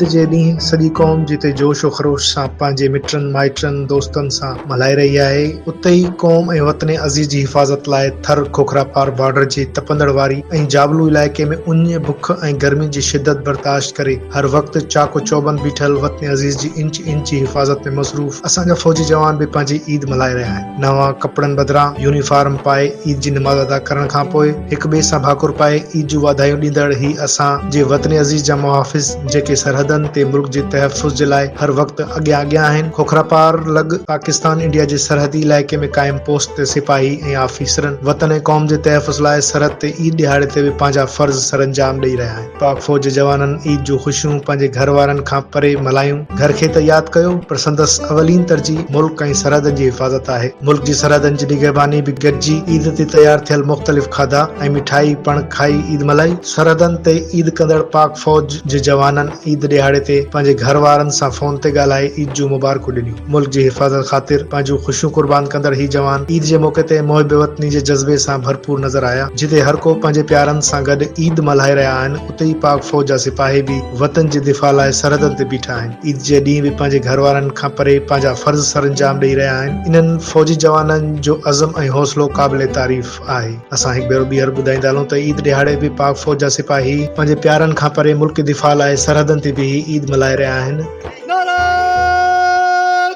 ईद जे ॾींहुं सॼी क़ौम जिते जोश ख़रोश सां पंहिंजे मिटनि माइटनि दोस्तनि सां मल्हाए रही आहे, उते ई क़ौम ऐं वतन अज़ीज़ जी हिफ़ाज़त लाइ थर खोखरा पार बॉर्डर जे तपंदड़ वारी ऐं जाबलू इलाइक़े में उञ बुख ऐं गर्मी जी शिदत बर्दाश्त करे हर वक़्तु चाको चौबंद बीठल वतन अज़ीज़ जी इंच इंच जी हिफ़ाज़त में मसरूफ़ असांजा फ़ौजी जवान भी पंहिंजी ईद मल्हाए रहिया आहिनि। नवां कपड़नि बदिरां यूनिफॉर्म पाए ईद जी नमाज़ अदा करण खां पोइ हिक ॿिए सां भाकुर पाए ईद जूं वाधायूं ॾींदड़ ही असां जे वतन अज़ीज़ जा मुहाफ़िज़ जेके सरहदनि ते मुल्क जे तहफ़ुज़ जे लाइ हर वक़्तु अॻियां आहिनि। खोखरा पार लॻ पाकिस्तान इंडिया जे सरहदी इलाइक़े में क़ाइम पोस्ट ते सिपाही ऐं आफ़ीसरनि वतन ऐं क़ौम जे तहफ़ुज़ लाइ सरहद ते ईद ॾिहाड़े ते बि पंहिंजा फ़र्ज़ सरअंजाम ॾेई रहिया आहिनि। पाक फ़ौज जे जवाननि ईद जूं ख़ुशियूं पंहिंजे घर वारनि खां परे मल्हायूं। घर खे त यादि कयो, पर संदसि अवलीन तरजीह मुल्क ऐं सरहदनि जी हिफ़ाज़त आहे। मुल्क जी सरहदनि जी निगहबानी बि गॾिजी ईद ते तयारु थियल मुख़्तलिफ़ खाधा ऐं मिठाई पिण खाई ईद मल्हाई। सरहदनि ते ईद कंदड़ पाक फ़ौज जे जवाननि ईद ॾिहाड़े ते पंहिंजे घर वारनि सां फ़ोन ते ॻाल्हाए ईद जूं मुबारकूं ॾिनियूं। मुल्क जी हिफ़ाज़त ख़ातिर पंहिंजूं ख़ुशियूं क़ुर्बान कंदड़ ही जवान ईद जे मौक़े ते मुहिब वतनी जे जज़्बे सां भरपूर नज़र आया। जिते हर को पंहिंजे प्यारनि सां गॾु ईद मल्हाए रहिया आहिनि, उते ई पाक फ़ौज जा सिपाही बि वतन जे दिफ़ा लाइ सरहदनि ते बीठा आहिनि। ईद जे ॾींहुं बि पंहिंजे घर वारनि खां परे पंहिंजा फ़र्ज़ सरअंजाम ॾेई रहिया आहिनि। इन्हनि फ़ौजी जवाननि जो अज़म ऐं हौसलो क़ाबिले तारीफ़ आहे। असां हिकु भेरो ॿीहर ॿुधाईंदा हलूं त ईद ॾिहाड़े बि पाक फ़ौज जा सिपाही पंहिंजे प्यारनि खां परे मुल्क दिफ़ा लाइ सरहदनि ते बि ईद मल्हाए रहिया आहिनि। नारा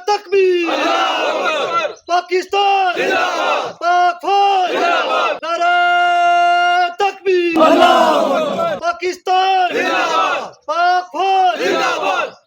तकबीर, पाकिस्तान जिंदाबाद, पाक फौज जिंदाबाद, नारा तकबीर, पाकिस्तान